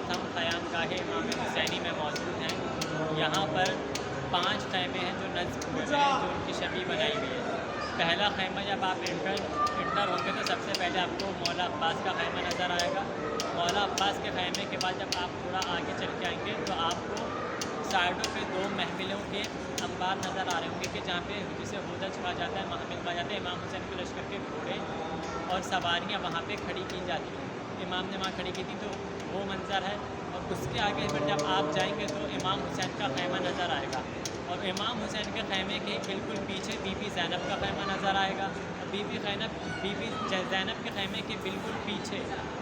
وقت ہم خیام گاہ امام حسینی میں موجود ہیں۔ یہاں پر 5 خیمے ہیں جو نصب ہوئے ہیں، جو ان کی شبیہ بنائی ہوئی ہے۔ پہلا خیمہ جب آپ انٹر ہوں گے تو سب سے پہلے آپ کو مولا عباس کا خیمہ نظر آئے گا۔ مولا عباس کے خیمے کے بعد جب آپ تھوڑا آگے چل کے آئیں گے تو آپ کو سائڈوں پہ 2 محفلوں کے انبار نظر آ رہے ہوں گے کہ جہاں پہ جسے ہودج کہا جاتا ہے، محمل کہا جاتا ہے، امام حسین کے لشکر کے گھوڑے اور سواریاں وہاں پہ کھڑی کی جاتی ہیں۔ امام نے وہاں کھڑی کی تھی تو وہ منظر ہے۔ اور اس کے آگے پھر جب آپ جائیں گے تو امام حسین کا خیمہ نظر آئے گا، اور امام حسین کے خیمے کے بالکل پیچھے بی بی زینب کا خیمہ نظر آئے گا، اور بی بی زینب کے خیمے کے بالکل پیچھے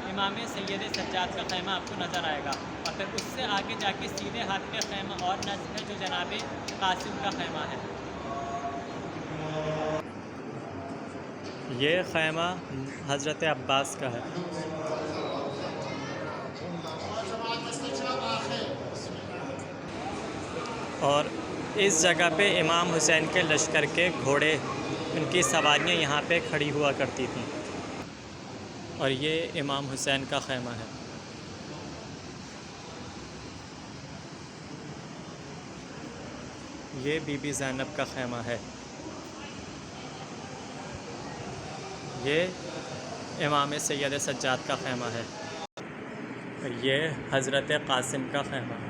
امام سید سجاد کا خیمہ آپ کو نظر آئے گا، اور پھر اس سے آگے جا کے سیدھے ہاتھ پہ خیمہ اور نصب ہے جو جناب قاسم کا خیمہ ہے۔ یہ خیمہ حضرت عباس کا ہے، اور اس جگہ پہ امام حسین کے لشکر کے گھوڑے، ان کی سواریاں یہاں پہ کھڑی ہوا کرتی تھیں، اور یہ امام حسین کا خیمہ ہے۔ یہ بی بی زینب کا خیمہ ہے، یہ امام سید سجاد کا خیمہ ہے، اور یہ حضرت قاسم کا خیمہ ہے۔